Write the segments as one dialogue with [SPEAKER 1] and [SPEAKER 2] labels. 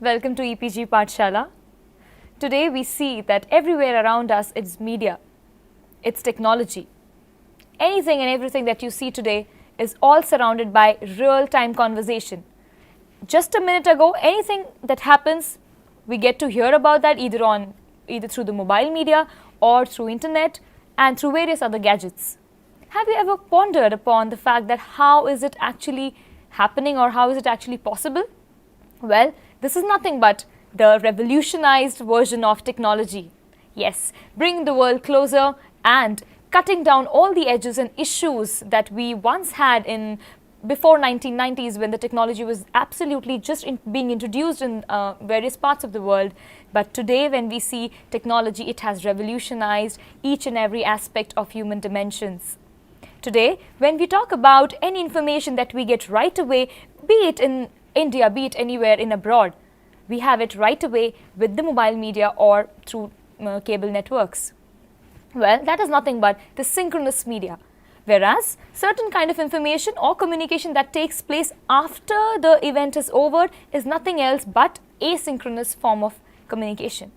[SPEAKER 1] Welcome to EPG Pathshala. Today we see that everywhere around us it's media, it's technology. Anything and everything that you see today is all surrounded by real-time conversation. Just a minute ago, anything that happens, we get to hear about that either through the mobile media or through internet and through various other gadgets. Have you ever pondered upon the fact that how is it actually happening or how is it actually possible? Well, this is nothing but the revolutionized version of technology. Yes, bringing the world closer and cutting down all the edges and issues that we once had in before 1990s when the technology was absolutely just being introduced in various parts of the world. But today when we see technology, it has revolutionized each and every aspect of human dimensions. Today, when we talk about any information that we get right away, be it in India, be it anywhere in abroad, we have it right away with the mobile media or through cable networks. Well, that is nothing but the synchronous media. Whereas, certain kind of information or communication that takes place after the event is over is nothing else but asynchronous form of communication.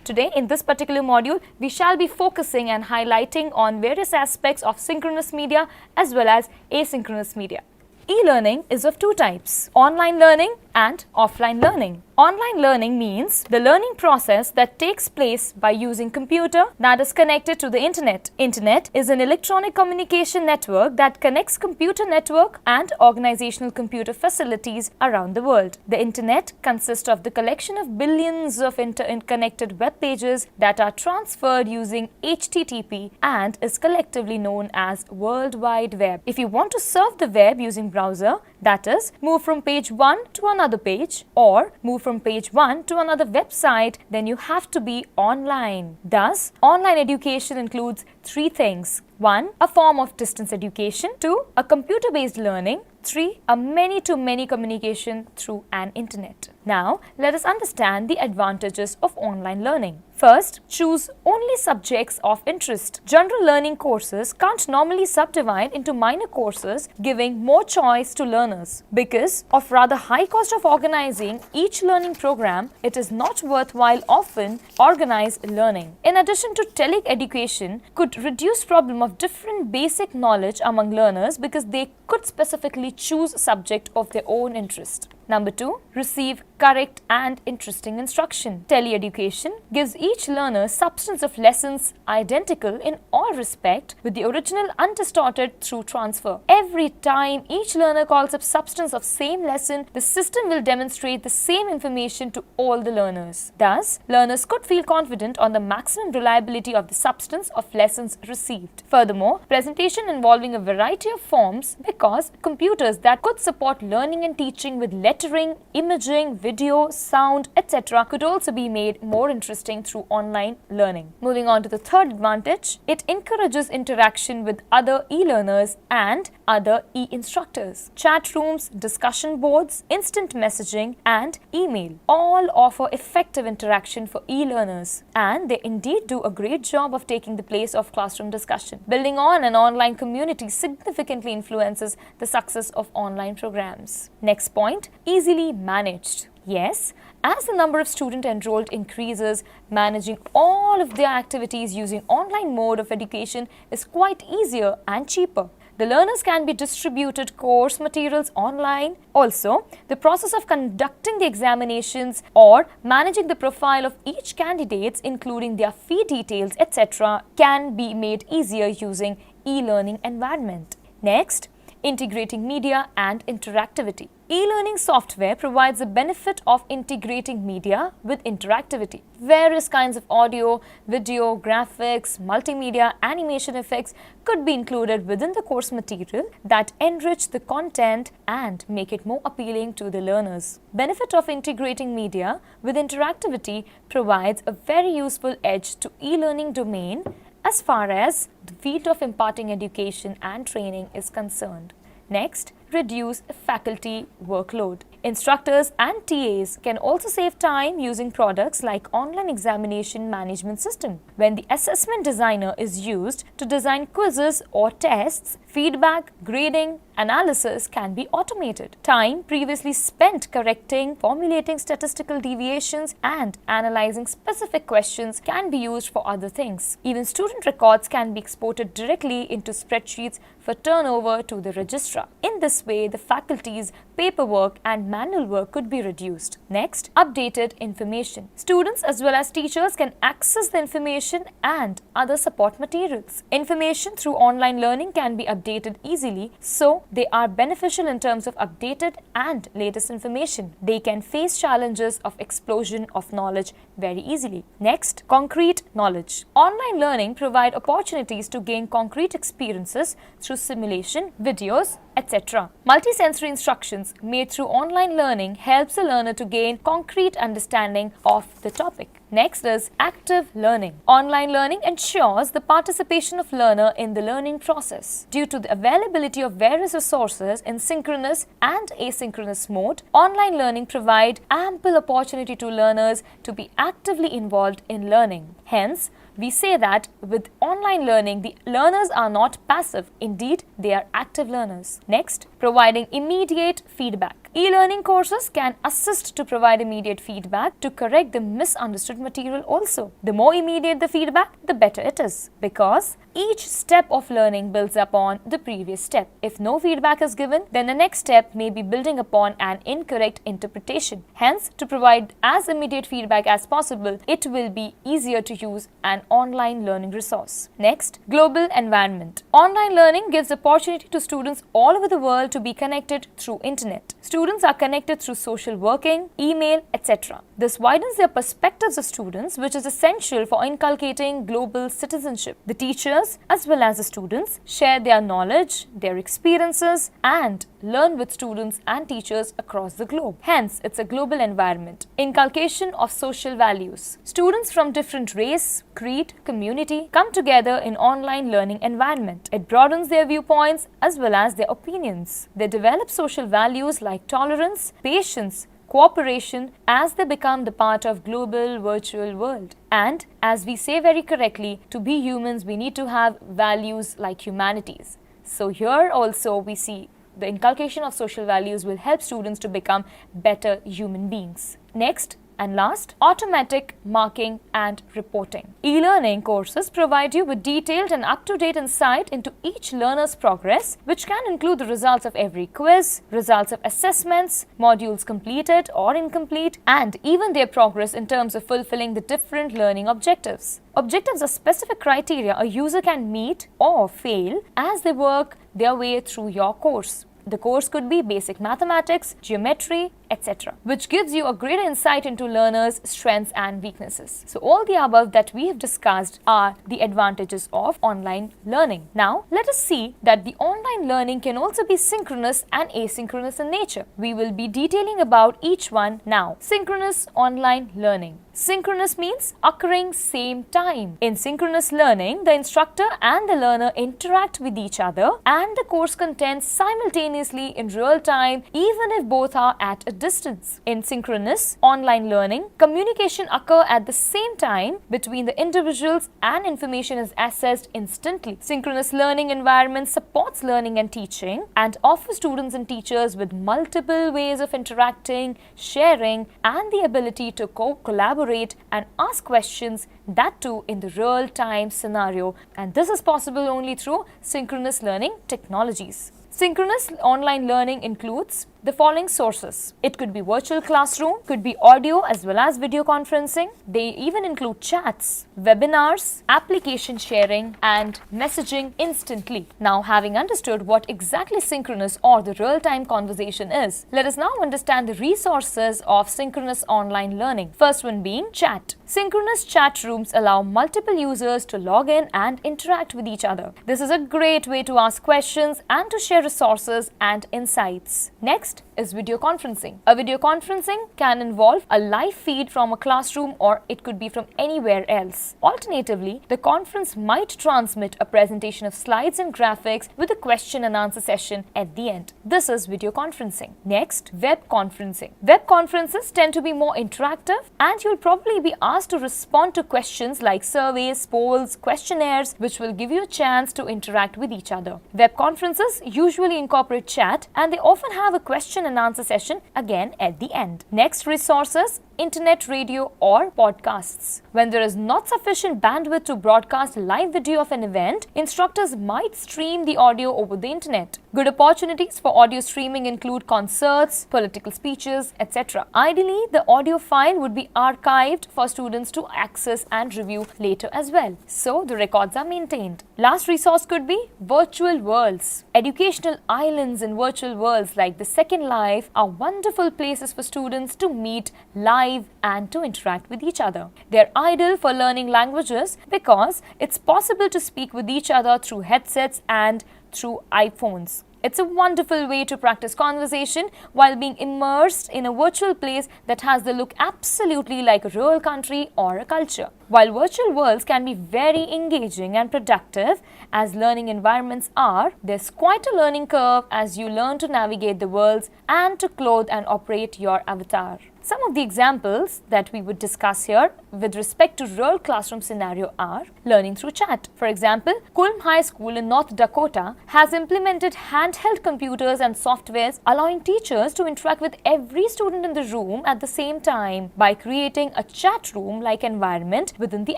[SPEAKER 1] Today, in this particular module, we shall be focusing and highlighting on various aspects of synchronous media as well as asynchronous media. E-learning is of two types, online learning and offline learning. Online learning means the learning process that takes place by using computer that is connected to the internet. Internet is an electronic communication network that connects computer network and organizational computer facilities around the world. The internet consists of the collection of billions of interconnected web pages that are transferred using HTTP and is collectively known as World Wide Web. If you want to surf the web using browser, that is, move from page 1 to another page or move from page 1 to another website, then you have to be online. Thus, online education includes three things. 1. A form of distance education. 2. A computer-based learning. 3. A many-to-many communication through an internet. Now, let us understand the advantages of online learning. First, choose only subjects of interest. General learning courses can't normally subdivide into minor courses, giving more choice to learners. Because of rather high cost of organizing each learning program, it is not worthwhile often organized learning. In addition to tele-education, could reduce problem of different basic knowledge among learners because they could specifically choose a subject of their own interest. Number 2, receive correct and interesting instruction. Tele-education gives each learner substance of lessons identical in all respect with the original undistorted through transfer. Every time each learner calls up substance of same lesson, the system will demonstrate the same information to all the learners. Thus, learners could feel confident on the maximum reliability of the substance of lessons received. Furthermore, presentation involving a variety of forms because computers that could support learning and teaching with lettering, imaging, video, sound, etc. could also be made more interesting through online learning. Moving on to the third advantage, it encourages interaction with other e-learners and other e-instructors. Chat rooms, discussion boards, instant messaging and email all offer effective interaction for e-learners, and they indeed do a great job of taking the place of classroom discussion. Building on an online community significantly influences the success of online programs. Next point, easily managed. Yes, as the number of students enrolled increases, managing all of their activities using online mode of education is quite easier and cheaper. The learners can be distributed course materials online. Also, the process of conducting the examinations or managing the profile of each candidates, including their fee details, etc., can be made easier using e-learning environment. Next, integrating media and interactivity. E-learning software provides the benefit of integrating media with interactivity. Various kinds of audio, video, graphics, multimedia, animation effects could be included within the course material that enrich the content and make it more appealing to the learners. Benefit of integrating media with interactivity provides a very useful edge to e-learning domain as far as the field of imparting education and training is concerned. Next, reduce faculty workload. Instructors and TAs can also save time using products like Online Examination Management System. When the assessment designer is used to design quizzes or tests, feedback, grading, analysis can be automated. Time previously spent correcting, formulating statistical deviations, and analyzing specific questions can be used for other things. Even student records can be exported directly into spreadsheets for turnover to the registrar. In this way, the faculty's paperwork and manual work could be reduced. Next, updated information. Students as well as teachers can access the information and other support materials. Information through online learning can be updated easily, so they are beneficial in terms of updated and latest information. They can face challenges of explosion of knowledge very easily. Next, concrete knowledge. Online learning provide opportunities to gain concrete experiences through simulation, videos, etc. Multisensory instructions made through online learning helps the learner to gain concrete understanding of the topic. Next is active learning. Online learning ensures the participation of learner in the learning process. Due to the availability of various resources in synchronous and asynchronous mode, online learning provide ample opportunity to learners to be actively involved in learning. Hence, we say that with online learning, the learners are not passive. Indeed, they are active learners. Next, providing immediate feedback. E-learning courses can assist to provide immediate feedback to correct the misunderstood material also. The more immediate the feedback, the better it is, because each step of learning builds upon the previous step. If no feedback is given, then the next step may be building upon an incorrect interpretation. Hence, to provide as immediate feedback as possible, it will be easier to use an online learning resource. Next, global environment. Online learning gives opportunity to students all over the world to be connected through internet. Students are connected through social working, email, etc. This widens their perspectives of students, which is essential for inculcating global citizenship. The teachers as well as the students share their knowledge, their experiences, and learn with students and teachers across the globe. Hence, it's a global environment. Inculcation of social values. Students from different race, creed, community come together in online learning environment. It broadens their viewpoints as well as their opinions. They develop social values like tolerance, patience, cooperation as they become the part of global virtual world. And as we say very correctly, to be humans, we need to have values like humanities. So here also we see the inculcation of social values will help students to become better human beings. Next, and last, automatic marking and reporting. E-learning courses provide you with detailed and up-to-date insight into each learner's progress, which can include the results of every quiz, results of assessments, modules completed or incomplete, and even their progress in terms of fulfilling the different learning objectives. Objectives are specific criteria a user can meet or fail as they work their way through your course. The course could be basic mathematics, geometry, etc., which gives you a greater insight into learners' strengths and weaknesses. So all the above that we have discussed are the advantages of online learning. Now, let us see that the online learning can also be synchronous and asynchronous in nature. We will be detailing about each one now. Synchronous online learning. Synchronous means occurring same time. In synchronous learning, the instructor and the learner interact with each other and the course content simultaneously in real time, even if both are at a distance. In synchronous online learning, communication occurs at the same time between the individuals and information is accessed instantly. Synchronous learning environment supports learning and teaching and offers students and teachers with multiple ways of interacting, sharing, and the ability to collaborate and ask questions, that too in the real-time scenario, and this is possible only through synchronous learning technologies. Synchronous online learning includes the following sources. It could be virtual classroom, could be audio as well as video conferencing. They even include chats, webinars, application sharing, and messaging instantly. Now, having understood what exactly synchronous or the real-time conversation is, let us now understand the resources of synchronous online learning. First one being chat. Synchronous chat rooms allow multiple users to log in and interact with each other. This is a great way to ask questions and to share resources and insights. Next, is video conferencing. A video conferencing can involve a live feed from a classroom, or it could be from anywhere else. Alternatively, the conference might transmit a presentation of slides and graphics with a question and answer session at the end. This is video conferencing. Next, web conferencing. Web conferences tend to be more interactive, and you'll probably be asked to respond to questions like surveys, polls, questionnaires, which will give you a chance to interact with each other. Web conferences usually incorporate chat, and they often have a question and answer session again at the end. Next, resources: internet, radio, or podcasts. When there is not sufficient bandwidth to broadcast live video of an event, instructors might stream the audio over the internet. Good opportunities for audio streaming include concerts, political speeches, etc. Ideally, the audio file would be archived for students to access and review later as well, so the records are maintained. Last resource could be virtual worlds. Educational islands in virtual worlds like the Second Life are wonderful places for students to meet live and to interact with each other. They're ideal for learning languages because it's possible to speak with each other through headsets and through iPhones. It's a wonderful way to practice conversation while being immersed in a virtual place that has the look absolutely like a real country or a culture. While virtual worlds can be very engaging and productive as learning environments are, there's quite a learning curve as you learn to navigate the worlds and to clothe and operate your avatar. Some of the examples that we would discuss here with respect to real classroom scenario are learning through chat. For example, Culm High School in North Dakota has implemented handheld computers and softwares allowing teachers to interact with every student in the room at the same time by creating a chat room-like environment within the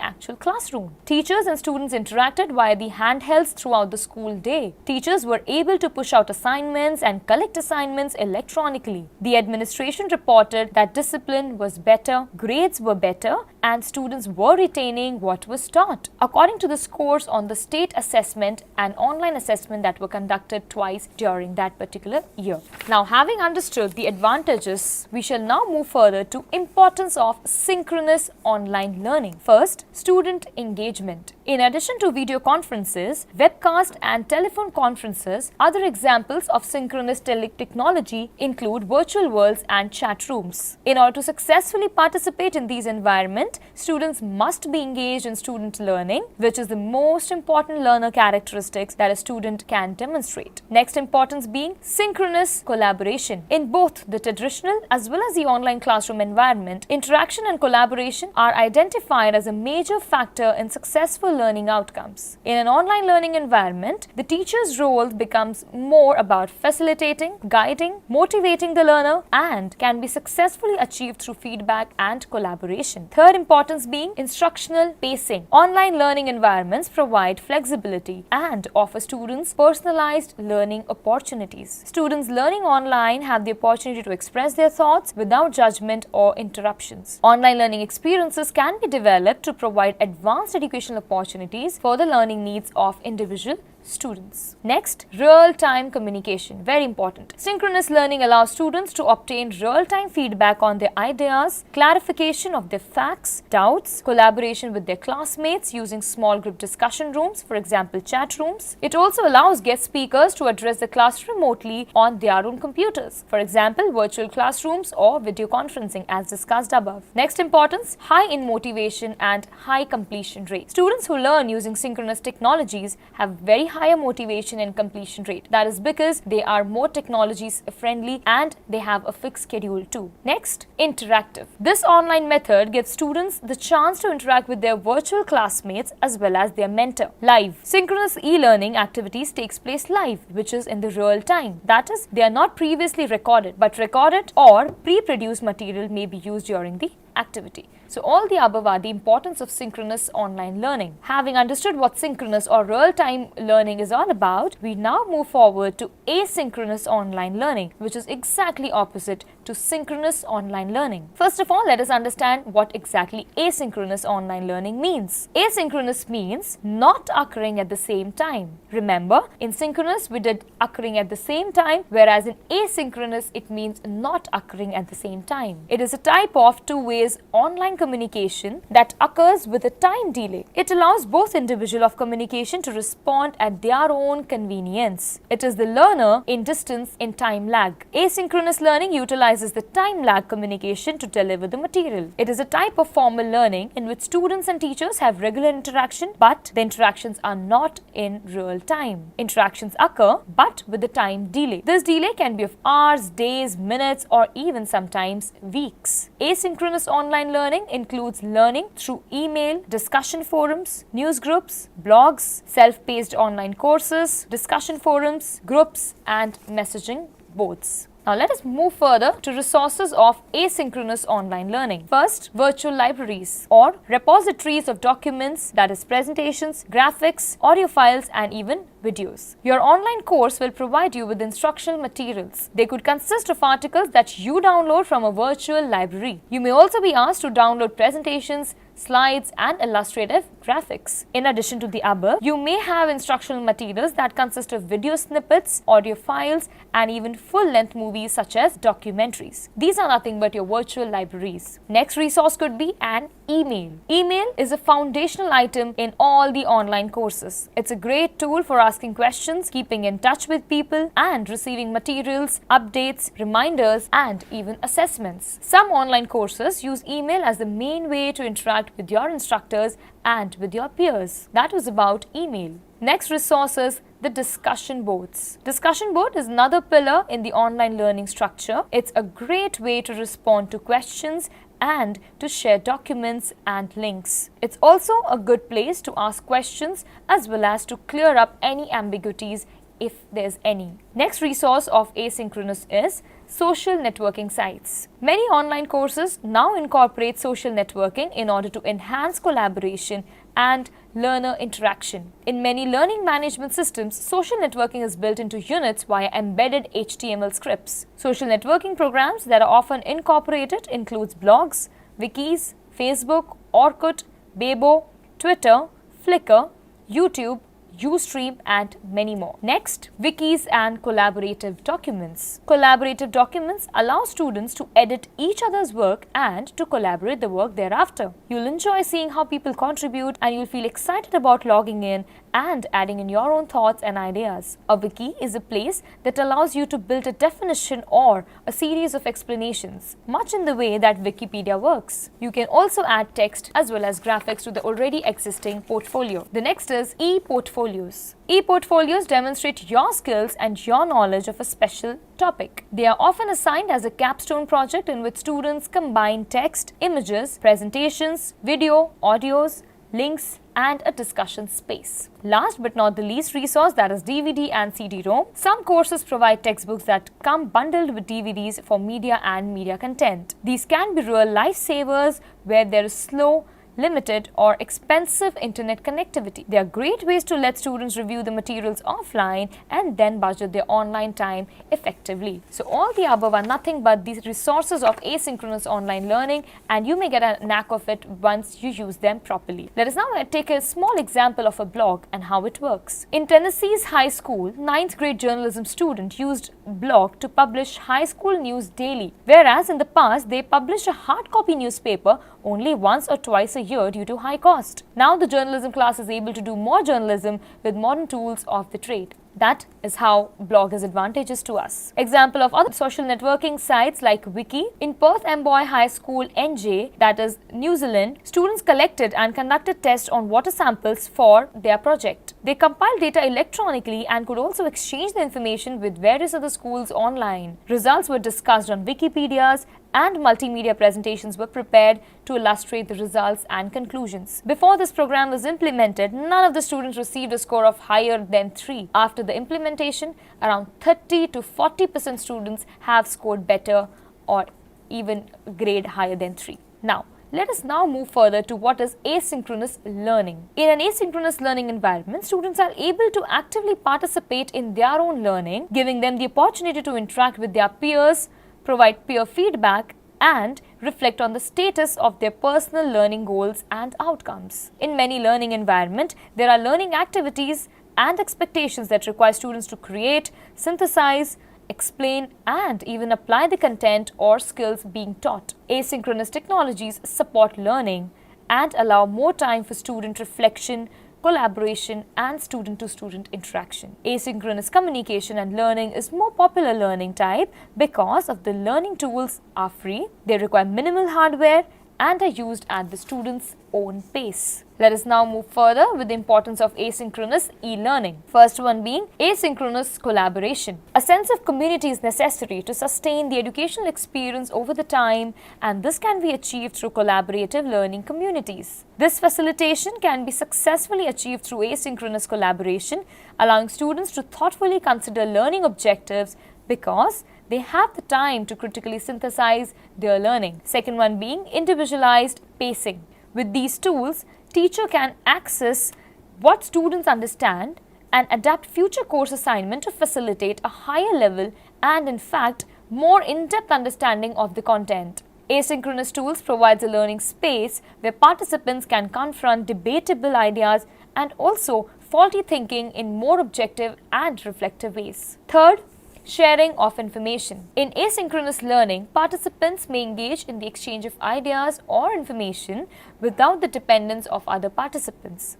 [SPEAKER 1] actual classroom. Teachers and students interacted via the handhelds throughout the school day. Teachers were able to push out assignments and collect assignments electronically. The administration reported that discipline was better, grades were better, and students were retaining what was taught, according to the scores on the state assessment and online assessment that were conducted twice during that particular year. Now, having understood the advantages, we shall now move further to importance of synchronous online learning. First, student engagement. In addition to video conferences, webcast and telephone conferences, other examples of synchronous technology include virtual worlds and chat rooms. In order to successfully participate in these environments, students must be engaged in student learning, which is the most important learner characteristics that a student can demonstrate. Next importance being synchronous collaboration. In both the traditional as well as the online classroom environment, interaction and collaboration are identified as a major factor in successful learning outcomes. In an online learning environment, the teacher's role becomes more about facilitating, guiding, motivating the learner, and can be successfully achieved through feedback and collaboration. Third importance being instructional pacing. Online learning environments provide flexibility and offer students personalized learning opportunities. Students learning online have the opportunity to express their thoughts without judgment or interruptions. Online learning experiences can be developed to provide advanced educational opportunities for the learning needs of individual students. Next, real-time communication. Very important. Synchronous learning allows students to obtain real-time feedback on their ideas, clarification of their facts, doubts, collaboration with their classmates using small group discussion rooms, for example, chat rooms. It also allows guest speakers to address the class remotely on their own computers, for example, virtual classrooms or video conferencing as discussed above. Next importance, high in motivation and high completion rate. Students who learn using synchronous technologies have very higher motivation and completion rate. That is because they are more technology friendly and they have a fixed schedule too. Next, interactive. This online method gives students the chance to interact with their virtual classmates as well as their mentor. Live. Synchronous e-learning activities takes place live, which is in the real time. That is, they are not previously recorded, but recorded or pre-produced material may be used during the activity. So all the above are the importance of synchronous online learning. Having understood what synchronous or real-time learning is all about, we now move forward to asynchronous online learning, which is exactly opposite to synchronous online learning. First of all, let us understand what exactly asynchronous online learning means. Asynchronous means not occurring at the same time. Remember, in synchronous we did occurring at the same time, whereas in asynchronous it means not occurring at the same time. It is a type of two-way online communication that occurs with a time delay. It allows both individual of communication to respond at their own convenience. It is the learner in distance in time lag. Asynchronous learning utilizes the time lag communication to deliver the material. It is a type of formal learning in which students and teachers have regular interaction, but the interactions are not in real time. Interactions occur but with the time delay. This delay can be of hours, days, minutes, or even sometimes weeks. Asynchronous online learning includes learning through email, discussion forums, news groups, blogs, self-paced online courses, discussion forums, groups, and messaging boards. Now let us move further to resources of asynchronous online learning. First, virtual libraries or repositories of documents, that is presentations, graphics, audio files, and even videos. Your online course will provide you with instructional materials. They could consist of articles that you download from a virtual library. You may also be asked to download presentations, slides, and illustrative graphics. In addition to the above, you may have instructional materials that consist of video snippets, audio files, and even full-length movies such as documentaries. These are nothing but your virtual libraries. Next resource could be an email. Email is a foundational item in all the online courses. It's a great tool for asking questions, keeping in touch with people, and receiving materials, updates, reminders, and even assessments. Some online courses use email as the main way to interact with your instructors and with your peers. That was about email. Next resource is the discussion boards. Discussion board is another pillar in the online learning structure. It's a great way to respond to questions and to share documents and links. It's also a good place to ask questions as well as to clear up any ambiguities if there's any. Next resource of asynchronous is social networking sites. Many online courses now incorporate social networking in order to enhance collaboration and learner interaction. In many learning management systems, social networking is built into units via embedded HTML scripts. Social networking programs that are often incorporated includes blogs, wikis, Facebook, Orkut, Bebo, Twitter, Flickr, YouTube, Ustream, and many more. Next, wikis and collaborative documents. Collaborative documents allow students to edit each other's work and to collaborate the work thereafter. You'll enjoy seeing how people contribute and you'll feel excited about logging in and adding in your own thoughts and ideas. A wiki is a place that allows you to build a definition or a series of explanations, much in the way that Wikipedia works. You can also add text as well as graphics to the already existing portfolio. The next is e-portfolios. E-portfolios demonstrate your skills and your knowledge of a special topic. They are often assigned as a capstone project in which students combine text, images, presentations, video, audios, links, and a discussion space. Last but not the least resource, that is DVD and CD-ROM. Some courses provide textbooks that come bundled with DVDs for media and media content. These can be real lifesavers where there is slow, limited, or expensive internet connectivity. They are great ways to let students review the materials offline and then budget their online time effectively. So all the above are nothing but these resources of asynchronous online learning, and you may get a knack of it once you use them properly. Let us now take a small example of a blog and how it works. In Tennessee's high school, 9th grade journalism student used blog to publish high school news daily, whereas in the past they published a hard copy newspaper only once or twice a year due to high cost. Now the journalism class is able to do more journalism with modern tools of the trade. That is how blog is advantageous to us. Example of other social networking sites like Wiki. In Perth Amboy High School NJ, that is New Zealand, students collected and conducted tests on water samples for their project. They compiled data electronically and could also exchange the information with various other schools online. Results were discussed on Wikipedias and multimedia presentations were prepared to illustrate the results and conclusions. Before this program was implemented, none of the students received a score of higher than 3. After the implementation, around 30 to 40% students have scored better or even grade higher than 3. Now, let us now move further to what is asynchronous learning. In an asynchronous learning environment, students are able to actively participate in their own learning, giving them the opportunity to interact with their peers, provide peer feedback, and reflect on the status of their personal learning goals and outcomes. In many learning environments, there are learning activities and expectations that require students to create, synthesize, explain, and even apply the content or skills being taught. Asynchronous technologies support learning and allow more time for student reflection, collaboration, and student-to-student interaction. Asynchronous communication and learning is more popular learning type because of the learning tools are free, they require minimal hardware, and are used at the student's own pace. Let us now move further with the importance of asynchronous e-learning. First one being asynchronous collaboration. A sense of community is necessary to sustain the educational experience over the time, and this can be achieved through collaborative learning communities. This facilitation can be successfully achieved through asynchronous collaboration, allowing students to thoughtfully consider learning objectives because they have the time to critically synthesize their learning. Second one being individualized pacing. With these tools, teacher can access what students understand and adapt future course assignment to facilitate a higher level and in fact more in-depth understanding of the content. Asynchronous tools provides a learning space where participants can confront debatable ideas and also faulty thinking in more objective and reflective ways. Third, sharing of information. In asynchronous learning, participants may engage in the exchange of ideas or information without the dependence of other participants,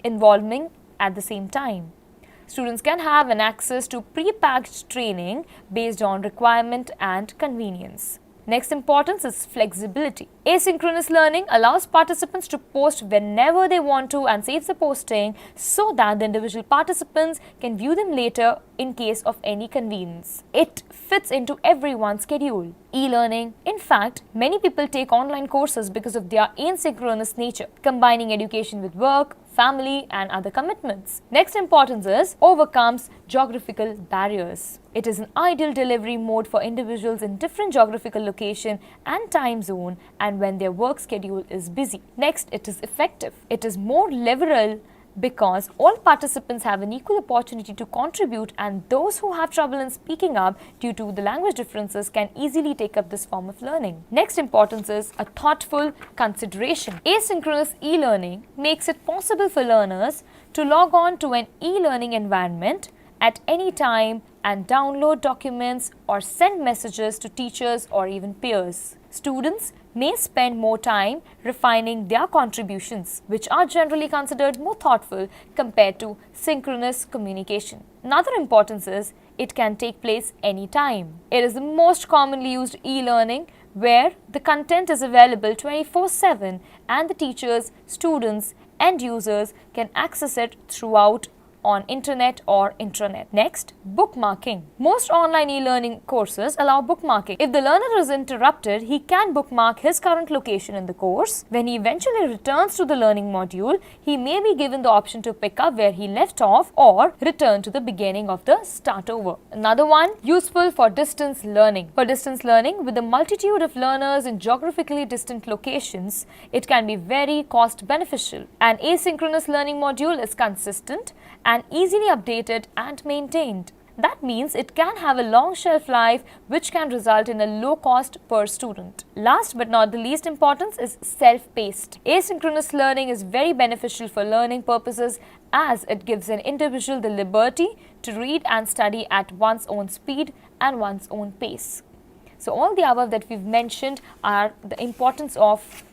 [SPEAKER 1] involving at the same time. Students can have an access to pre-packaged training based on requirement and convenience. Next importance is flexibility. Asynchronous learning allows participants to post whenever they want to and saves the posting so that the individual participants can view them later in case of any convenience. It fits into everyone's schedule. E-learning. In fact, many people take online courses because of their asynchronous nature, combining education with work, family, and other commitments. Next importance is overcomes geographical barriers. It is an ideal delivery mode for individuals in different geographical location and time zone and when their work schedule is busy. Next, it is effective. It is more liberal because all participants have an equal opportunity to contribute, and those who have trouble in speaking up due to the language differences can easily take up this form of learning. Next importance is a thoughtful consideration. Asynchronous e-learning makes it possible for learners to log on to an e-learning environment at any time and download documents or send messages to teachers or even peers. Students may spend more time refining their contributions, which are generally considered more thoughtful compared to synchronous communication. Another importance is it can take place anytime. It is the most commonly used e-learning where the content is available 24/7 and the teachers, students, and users can access it throughout on internet or intranet. Next, bookmarking. Most online e-learning courses allow bookmarking. If the learner is interrupted, he can bookmark his current location in the course. When he eventually returns to the learning module, he may be given the option to pick up where he left off or return to the beginning of the start over. Another one, useful for distance learning. For distance learning, with a multitude of learners in geographically distant locations, it can be very cost beneficial. An asynchronous learning module is consistent and easily updated and maintained. That means it can have a long shelf life, which can result in a low cost per student. Last but not the least importance is self-paced. Asynchronous learning is very beneficial for learning purposes as it gives an individual the liberty to read and study at one's own speed and one's own pace. So all the above that we've mentioned are the importance of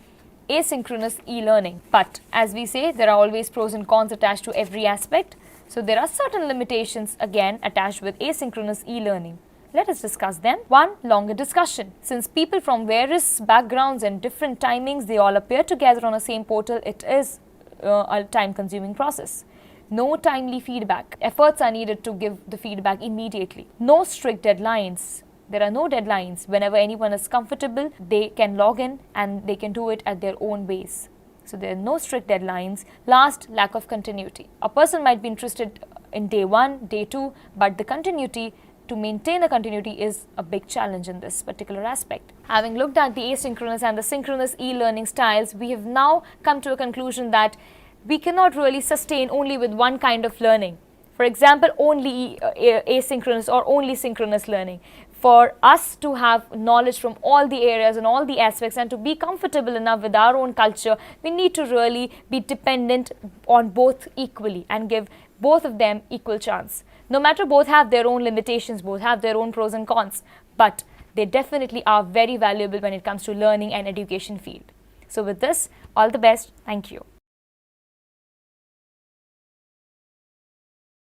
[SPEAKER 1] asynchronous e-learning. But as we say, there are always pros and cons attached to every aspect. So there are certain limitations again attached with asynchronous e-learning. Let us discuss them. One, longer discussion. Since people from various backgrounds and different timings, they all appear together on the same portal, it is a time-consuming process. No timely feedback. Efforts are needed to give the feedback immediately. No strict deadlines. There are no deadlines. Whenever anyone is comfortable, they can log in and they can do it at their own pace. So there are no strict deadlines. Last, lack of continuity. A person might be interested in day 1, day 2, but the continuity, to maintain the continuity is a big challenge in this particular aspect. Having looked at the asynchronous and the synchronous e-learning styles, we have now come to a conclusion that we cannot really sustain only with one kind of learning. For example, only asynchronous or only synchronous learning. for us to have knowledge from all the areas and all the aspects and to be comfortable enough with our own culture, we need to really be dependent on both equally and give both of them equal chance. No matter, both have their own limitations, both have their own pros and cons, but they definitely are very valuable when it comes to learning and education field. So with this, all the best. Thank you.